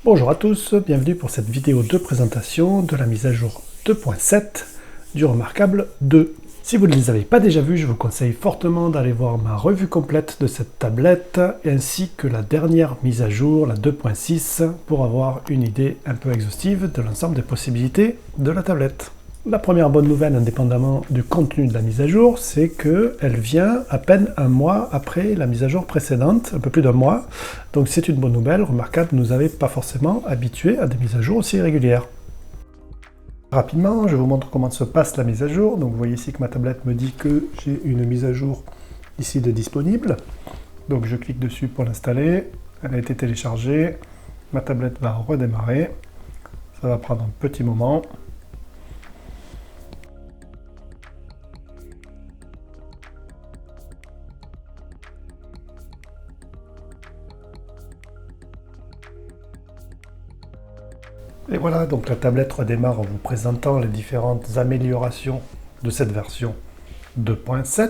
Bonjour à tous, bienvenue pour cette vidéo de présentation de la mise à jour 2.7 du Remarkable 2. Si vous ne les avez pas déjà vus, je vous conseille fortement d'aller voir ma revue complète de cette tablette ainsi que la dernière mise à jour, la 2.6, pour avoir une idée un peu exhaustive de l'ensemble des possibilités de la tablette. La première bonne nouvelle, indépendamment du contenu de la mise à jour, c'est qu'elle vient à peine un mois après la mise à jour précédente, un peu plus d'un mois. Donc c'est une bonne nouvelle. Remarkable ne nous avait pas forcément habitués à des mises à jour aussi régulières. Rapidement, je vous montre comment se passe la mise à jour. Donc vous voyez ici que ma tablette me dit que j'ai une mise à jour ici de disponible. Donc je clique dessus pour l'installer. Elle a été téléchargée. Ma tablette va redémarrer. Ça va prendre un petit moment. Et voilà, donc la tablette redémarre en vous présentant les différentes améliorations de cette version 2.7.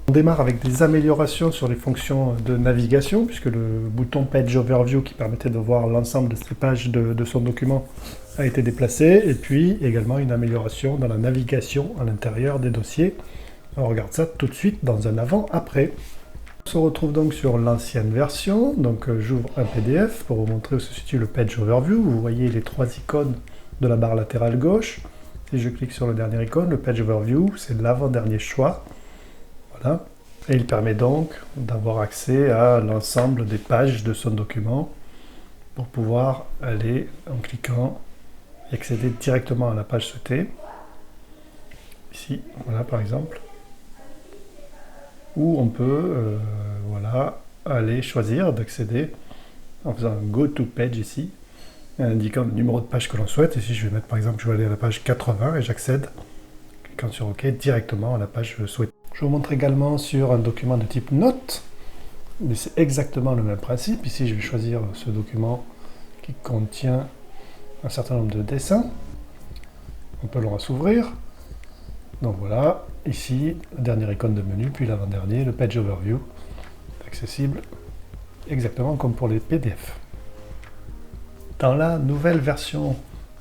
On démarre avec des améliorations sur les fonctions de navigation, puisque le bouton Page Overview qui permettait de voir l'ensemble de ces pages de son document a été déplacé, et puis également une amélioration dans la navigation à l'intérieur des dossiers. On regarde ça tout de suite dans un avant-après. On se retrouve donc sur l'ancienne version, donc j'ouvre un PDF pour vous montrer où se situe le Page Overview. Vous voyez les trois icônes de la barre latérale gauche. Si je clique sur le dernier icône, le Page Overview, c'est l'avant-dernier choix. Voilà. Et il permet donc d'avoir accès à l'ensemble des pages de son document pour pouvoir aller, en cliquant, y accéder directement à la page souhaitée. Ici, voilà par exemple. Où on peut voilà, aller choisir d'accéder en faisant un Go to Page ici, indiquant le numéro de page que l'on souhaite. Ici, je vais mettre par exemple, je vais aller à la page 80 et j'accède, cliquant sur OK, directement à la page souhaitée. Je vous montre également sur un document de type Note, mais c'est exactement le même principe. Ici, je vais choisir ce document qui contient un certain nombre de dessins. On peut le s'ouvrir. Donc voilà, ici, la dernière icône de menu, puis l'avant-dernier, le Page Overview, accessible exactement comme pour les PDF. Dans la nouvelle version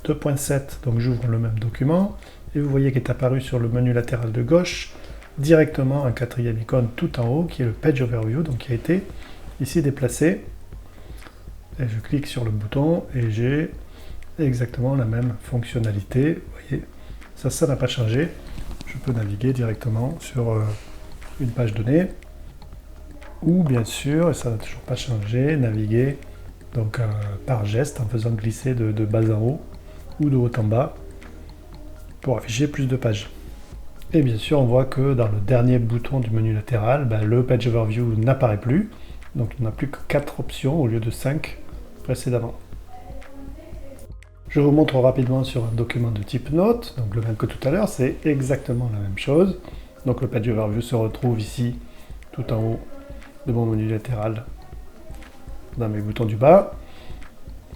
2.7, donc j'ouvre le même document, et vous voyez qu'il est apparu sur le menu latéral de gauche, directement un quatrième icône tout en haut, qui est le Page Overview, donc qui a été ici déplacé. Et je clique sur le bouton, et j'ai exactement la même fonctionnalité. Vous voyez, ça n'a pas changé. Je peux naviguer directement sur une page donnée, ou bien sûr, et ça n'a toujours pas changé, naviguer donc, par geste en faisant glisser de bas en haut ou de haut en bas pour afficher plus de pages. Et bien sûr, on voit que dans le dernier bouton du menu latéral, le Page Overview n'apparaît plus, donc on n'a plus que 4 options au lieu de 5 précédemment. Je vous montre rapidement sur un document de type Note, donc le même que tout à l'heure, c'est exactement la même chose. Donc le Page Overview se retrouve ici, tout en haut de mon menu latéral, dans mes boutons du bas.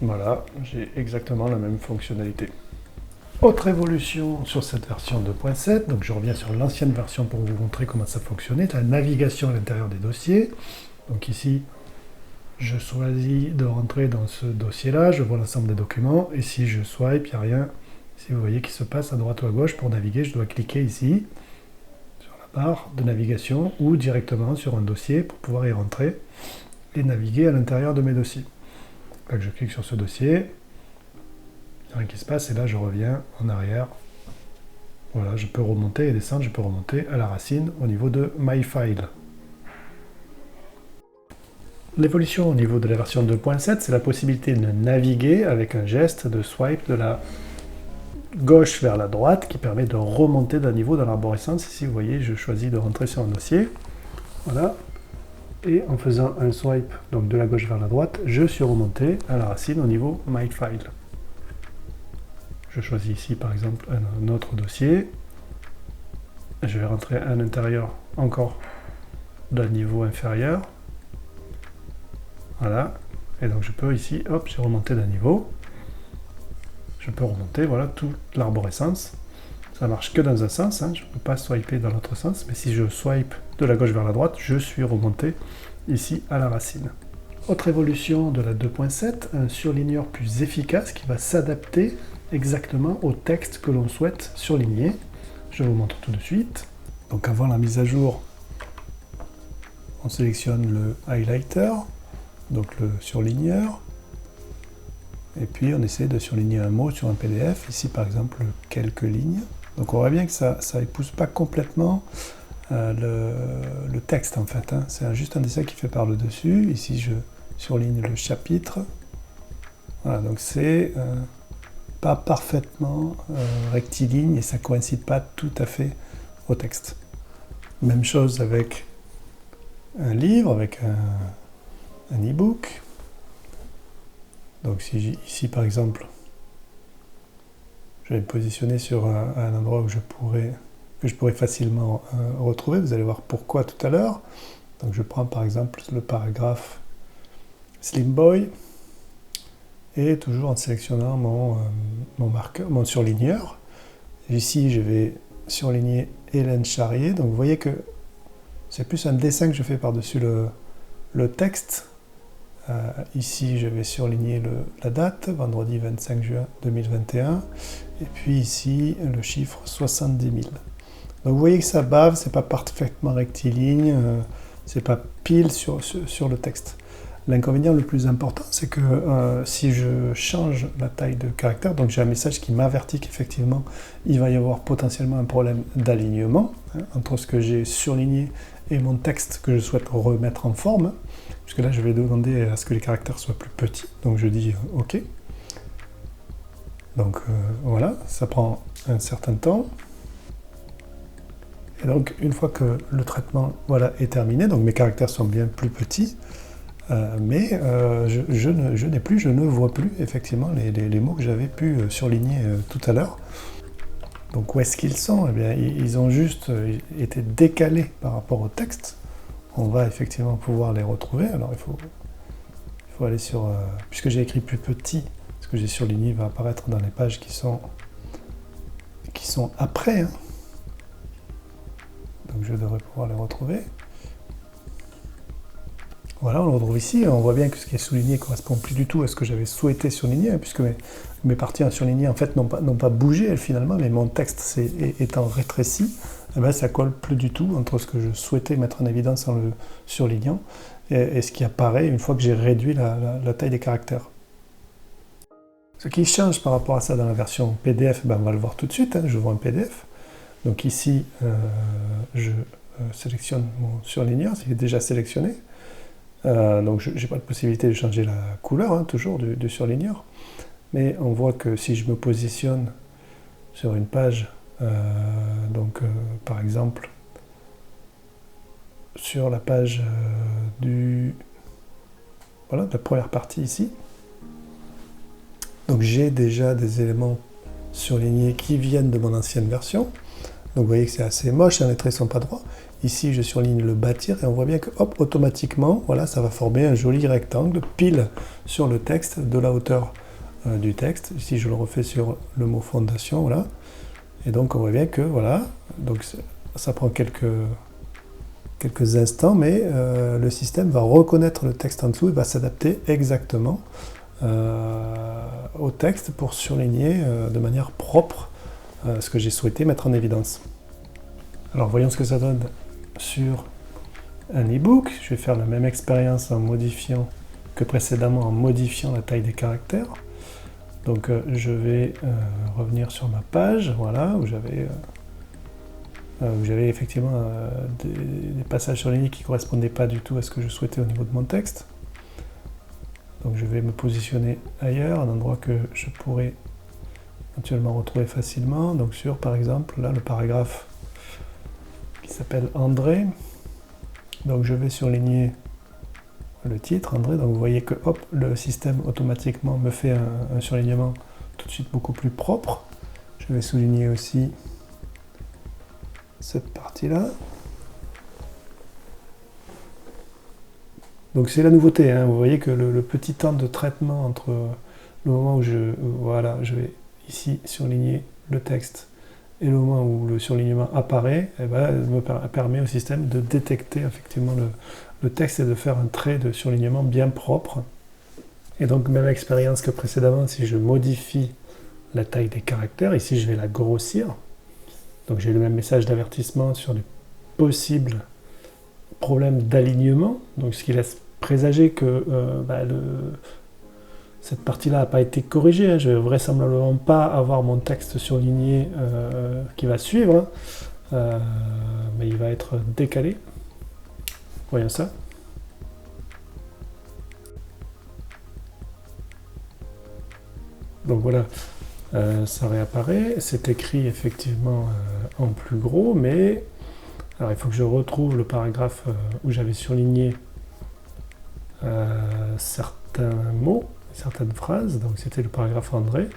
Voilà, j'ai exactement la même fonctionnalité. Autre évolution sur cette version 2.7, donc je reviens sur l'ancienne version pour vous montrer comment ça fonctionnait, la navigation à l'intérieur des dossiers. Donc ici, je choisis de rentrer dans ce dossier-là, je vois l'ensemble des documents, et si je swipe, il n'y a rien. Si vous voyez qui se passe à droite ou à gauche, pour naviguer, je dois cliquer ici, sur la barre de navigation, ou directement sur un dossier pour pouvoir y rentrer et naviguer à l'intérieur de mes dossiers. Donc je clique sur ce dossier, il n'y a rien qui se passe, et là je reviens en arrière. Voilà, je peux remonter et descendre, je peux remonter à la racine au niveau de My File. L'évolution au niveau de la version 2.7, c'est la possibilité de naviguer avec un geste de swipe de la gauche vers la droite qui permet de remonter d'un niveau dans l'arborescence. Ici, vous voyez, je choisis de rentrer sur un dossier. Voilà. Et en faisant un swipe donc de la gauche vers la droite, je suis remonté à la racine au niveau My File. Je choisis ici, par exemple, un autre dossier. Je vais rentrer à l'intérieur encore d'un niveau inférieur. Voilà, et donc je peux ici, hop, j'ai remonté d'un niveau. Je peux remonter, voilà, toute l'arborescence. Ça marche que dans un sens, hein, je ne peux pas swiper dans l'autre sens, mais si je swipe de la gauche vers la droite, je suis remonté ici à la racine. Autre évolution de la 2.7, un surligneur plus efficace qui va s'adapter exactement au texte que l'on souhaite surligner. Je vous montre tout de suite. Donc avant la mise à jour, on sélectionne le highlighter, donc le surligneur, et puis on essaie de surligner un mot sur un PDF, ici par exemple quelques lignes. Donc on voit bien que ça épouse pas complètement le texte en fait, hein. C'est juste un dessin qui fait par le dessus. Ici je surligne le chapitre. Voilà, donc c'est pas parfaitement rectiligne et ça coïncide pas tout à fait au texte. Même chose avec un livre, avec un e-book. Donc si ici par exemple je vais me positionner sur un endroit où que je pourrais facilement retrouver, vous allez voir pourquoi tout à l'heure. Donc je prends par exemple le paragraphe Slim Boy et toujours en sélectionnant mon marqueur, mon surligneur. Ici je vais surligner Hélène Charrier. Donc vous voyez que c'est plus un dessin que je fais par-dessus le texte. Ici, je vais surligner la date, vendredi 25 juin 2021, et puis ici, le chiffre 70 000. Donc vous voyez que ça bave, c'est pas parfaitement rectiligne, c'est pas pile sur le texte. L'inconvénient le plus important, c'est que si je change la taille de caractère, donc j'ai un message qui m'avertit qu'effectivement, il va y avoir potentiellement un problème d'alignement entre ce que j'ai surligné et mon texte que je souhaite remettre en forme, puisque là je vais demander à ce que les caractères soient plus petits, donc je dis OK. Donc voilà, ça prend un certain temps. Et donc une fois que le traitement est terminé, donc mes caractères sont bien plus petits, mais je ne vois plus effectivement les mots que j'avais pu surligner tout à l'heure. Donc où est-ce qu'ils sont? Eh bien, ils ont juste été décalés par rapport au texte. On va effectivement pouvoir les retrouver. Alors il faut aller sur... puisque j'ai écrit plus petit, ce que j'ai surligné va apparaître dans les pages qui sont après. Hein. Donc je devrais pouvoir les retrouver. Voilà, on le retrouve ici. On voit bien que ce qui est souligné ne correspond plus du tout à ce que j'avais souhaité surligner, hein, puisque mes parties à surligner en fait n'ont pas bougé finalement, mais mon texte étant rétréci, eh bien, ça colle plus du tout entre ce que je souhaitais mettre en évidence en le surlignant et ce qui apparaît une fois que j'ai réduit la taille des caractères. Ce qui change par rapport à ça dans la version PDF, on va le voir tout de suite, hein, j'ouvre un PDF. Donc ici, je sélectionne mon surligneur, c'est déjà sélectionné. Donc je n'ai pas de possibilité de changer la couleur, hein, toujours, du surligneur. Mais on voit que si je me positionne sur une page, par exemple, sur la page de la première partie ici, donc j'ai déjà des éléments surlignés qui viennent de mon ancienne version. Donc vous voyez que c'est assez moche, hein, les traits ne sont pas droits. Ici, je surligne le bâtir et on voit bien que, hop, automatiquement, voilà, ça va former un joli rectangle pile sur le texte, de la hauteur du texte. Ici, je le refais sur le mot fondation, voilà. Et donc, on voit bien que, voilà, donc ça prend quelques instants, mais le système va reconnaître le texte en dessous et va s'adapter exactement au texte pour surligner de manière propre ce que j'ai souhaité mettre en évidence. Alors, voyons ce que ça donne sur un e-book. Je vais faire la même expérience en modifiant que précédemment, en modifiant la taille des caractères. Donc je vais revenir sur ma page, voilà, où j'avais effectivement des passages surlignés qui ne correspondaient pas du tout à ce que je souhaitais au niveau de mon texte. Donc je vais me positionner ailleurs, un endroit que je pourrais éventuellement retrouver facilement. Donc sur, par exemple, là, le paragraphe qui s'appelle André. Donc je vais surligner le titre, André. Donc vous voyez que hop, le système automatiquement me fait un surlignement tout de suite beaucoup plus propre. Je vais souligner aussi cette partie-là. Donc c'est la nouveauté, hein. Vous voyez que le petit temps de traitement entre le moment où je vais ici surligner le texte et le moment où le surlignement apparaît, me permet au système de détecter effectivement le texte et de faire un trait de surlignement bien propre. Et donc même expérience que précédemment, si je modifie la taille des caractères, ici je vais la grossir. Donc j'ai le même message d'avertissement sur les possibles problèmes d'alignement, donc ce qui laisse présager que cette partie-là n'a pas été corrigée. Hein. Je ne vais vraisemblablement pas avoir mon texte surligné qui va suivre, mais il va être décalé. Voyons ça. Donc voilà, ça réapparaît. C'est écrit effectivement en plus gros, mais alors il faut que je retrouve le paragraphe où j'avais surligné certains mots, certaines phrases. Donc c'était le paragraphe André.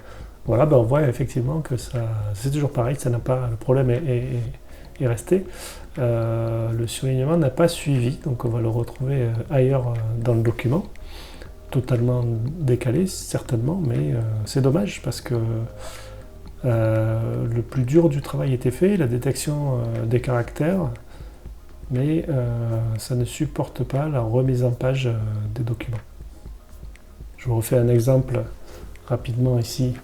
Voilà, on voit effectivement que ça, c'est toujours pareil, ça n'a pas, le problème est resté. Le surlignement n'a pas suivi, donc on va le retrouver ailleurs dans le document, totalement décalé certainement, mais c'est dommage parce que le plus dur du travail était fait, la détection des caractères, mais ça ne supporte pas la remise en page des documents. Je vous refais un exemple rapidement ici,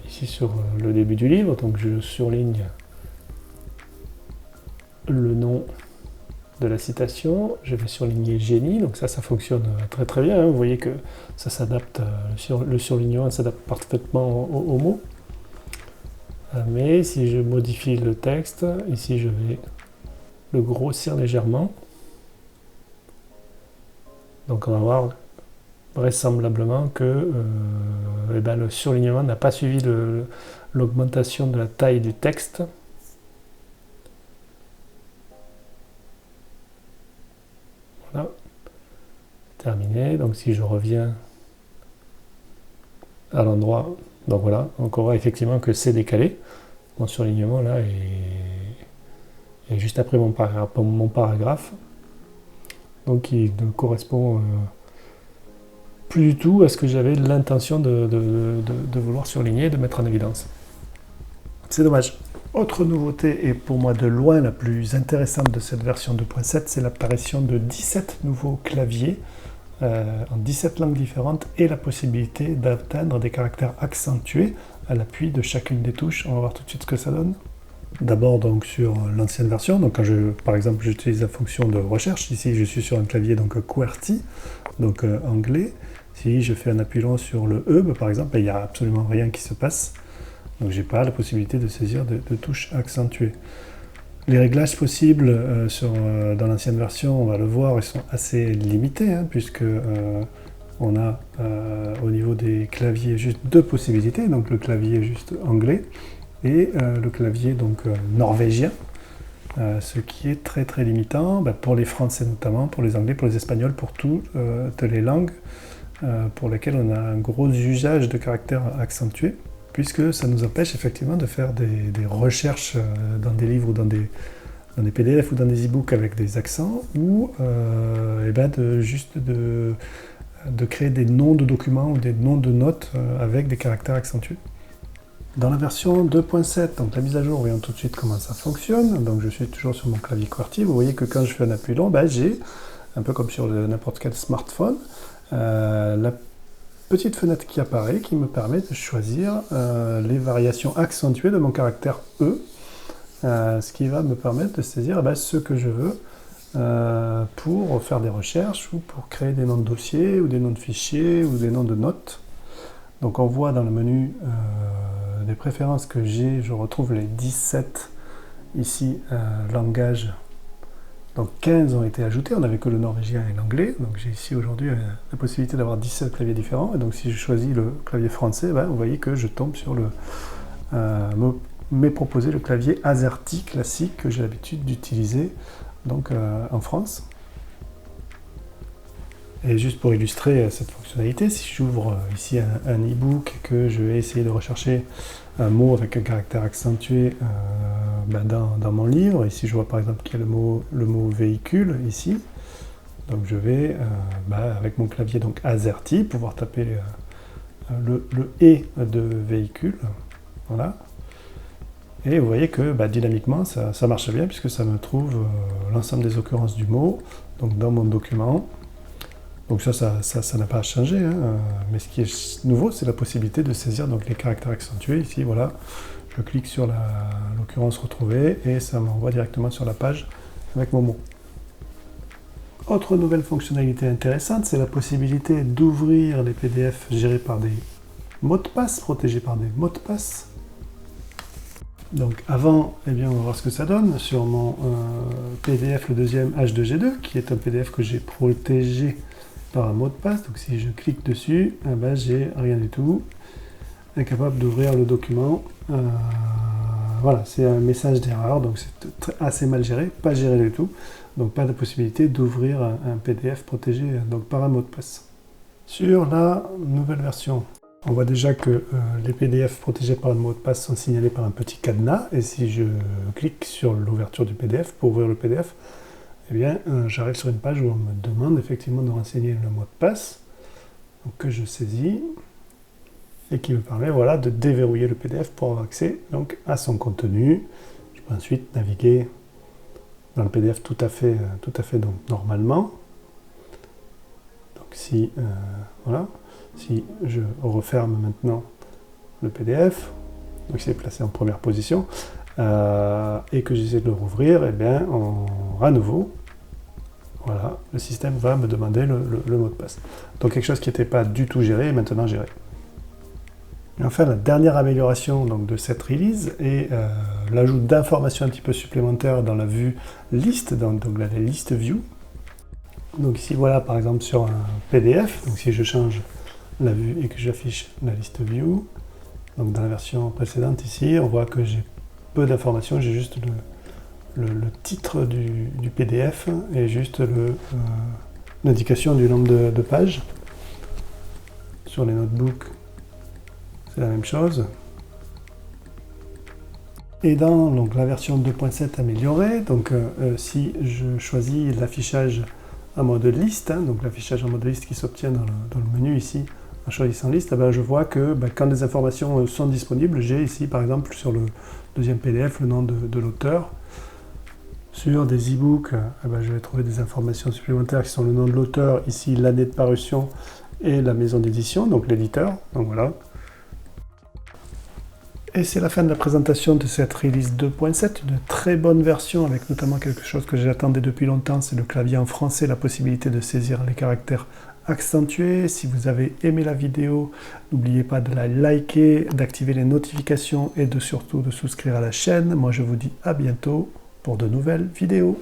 ici sur le début du livre. Donc je surligne le nom de la citation, je vais surligner génie, donc ça fonctionne très très bien, hein. Vous voyez que ça s'adapte, le surlignement s'adapte parfaitement aux mots. Mais si je modifie le texte, ici je vais le grossir légèrement. Donc on va voir vraisemblablement que le surlignement n'a pas suivi l'augmentation de la taille du texte. Voilà, terminé. Donc si je reviens à l'endroit, donc voilà, donc on voit effectivement que c'est décalé. Mon surlignement là est juste après mon paragraphe. Donc il ne correspond plus du tout à ce que j'avais l'intention de vouloir surligner et de mettre en évidence. C'est dommage. Autre nouveauté, et pour moi de loin la plus intéressante de cette version 2.7, c'est l'apparition de 17 nouveaux claviers en 17 langues différentes et la possibilité d'atteindre des caractères accentués à l'appui de chacune des touches. On va voir tout de suite ce que ça donne. D'abord donc sur l'ancienne version, donc quand par exemple j'utilise la fonction de recherche, ici je suis sur un clavier donc QWERTY, donc anglais. Si je fais un appui long sur le E, par exemple, il n'y a absolument rien qui se passe. Donc je n'ai pas la possibilité de saisir de touches accentuées. Les réglages possibles dans l'ancienne version, on va le voir, ils sont assez limités, hein, puisque on a au niveau des claviers juste deux possibilités, donc le clavier juste anglais et le clavier donc norvégien, ce qui est très très limitant pour les Français notamment, pour les Anglais, pour les Espagnols, pour toutes les langues pour lesquelles on a un gros usage de caractères accentués, puisque ça nous empêche effectivement de faire des recherches dans des livres ou dans des PDF ou dans des e-books avec des accents, ou de créer des noms de documents ou des noms de notes avec des caractères accentués. Dans la version 2.7, donc la mise à jour, voyons tout de suite comment ça fonctionne. Donc je suis toujours sur mon clavier QWERTY. Vous voyez que quand je fais un appui long, j'ai, un peu comme sur n'importe quel smartphone, la petite fenêtre qui apparaît, qui me permet de choisir les variations accentuées de mon caractère E, ce qui va me permettre de saisir ce que je veux pour faire des recherches ou pour créer des noms de dossiers ou des noms de fichiers ou des noms de notes. Donc on voit dans le menu des préférences que j'ai, je retrouve les 17 ici langages. Donc 15 ont été ajoutés, on n'avait que le norvégien et l'anglais, donc j'ai ici aujourd'hui la possibilité d'avoir 17 claviers différents, et donc si je choisis le clavier français, vous voyez que je tombe sur m'est proposé le clavier AZERTY classique que j'ai l'habitude d'utiliser donc en France. Et juste pour illustrer cette fonctionnalité, si j'ouvre ici un e-book et que je vais essayer de rechercher un mot avec un caractère accentué dans mon livre, ici je vois par exemple qu'il y a le mot véhicule ici, donc je vais avec mon clavier donc AZERTY pouvoir taper le E de véhicule, voilà. Et vous voyez que dynamiquement, ça marche bien puisque ça me trouve l'ensemble des occurrences du mot donc dans mon document. Donc ça n'a pas changé, hein. Mais ce qui est nouveau, c'est la possibilité de saisir donc, les caractères accentués. Ici, voilà, je clique sur l'occurrence retrouvée et ça m'envoie directement sur la page avec mon mot. Autre nouvelle fonctionnalité intéressante, c'est la possibilité d'ouvrir les PDF gérés par des mots de passe, protégés par des mots de passe. Donc avant, on va voir ce que ça donne sur mon PDF, le deuxième H2G2, qui est un PDF que j'ai protégé par un mot de passe. Donc si je clique dessus, j'ai rien du tout, incapable d'ouvrir le document. Voilà, c'est un message d'erreur, donc c'est assez mal géré, pas géré du tout. Donc pas de possibilité d'ouvrir un PDF protégé donc par un mot de passe. Sur la nouvelle version, on voit déjà que les PDF protégés par un mot de passe sont signalés par un petit cadenas. Et si je clique sur l'ouverture du PDF pour ouvrir le PDF, j'arrive sur une page où on me demande effectivement de renseigner le mot de passe, donc que je saisis, et qui me permet de déverrouiller le PDF pour avoir accès donc, à son contenu. Je peux ensuite naviguer dans le PDF tout à fait donc, normalement. Donc si je referme maintenant le PDF, donc c'est placé en première position, et que j'essaie de le rouvrir, à nouveau, voilà, le système va me demander le mot de passe. Donc quelque chose qui n'était pas du tout géré est maintenant géré. Et enfin, la dernière amélioration donc, de cette release est l'ajout d'informations un petit peu supplémentaires dans la vue liste, donc la liste view. Donc ici, voilà, par exemple, sur un PDF, donc si je change la vue et que j'affiche la liste view, donc dans la version précédente ici, on voit que j'ai peu d'informations, j'ai juste le titre du PDF et juste l'indication du nombre de pages. Sur les notebooks, c'est la même chose. Et dans donc, la version 2.7 améliorée, donc si je choisis l'affichage en mode liste, donc l'affichage en mode liste qui s'obtient dans le menu ici, en choisissant liste, je vois que quand des informations sont disponibles, j'ai ici par exemple sur le deuxième PDF le nom de l'auteur. Sur des e-books, je vais trouver des informations supplémentaires qui sont le nom de l'auteur, ici l'année de parution et la maison d'édition, donc l'éditeur. Donc voilà. Et c'est la fin de la présentation de cette release 2.7, une très bonne version avec notamment quelque chose que j'attendais depuis longtemps, c'est le clavier en français, la possibilité de saisir les caractères accentués. Si vous avez aimé la vidéo, n'oubliez pas de la liker, d'activer les notifications et surtout de souscrire à la chaîne. Moi je vous dis à bientôt pour de nouvelles vidéos.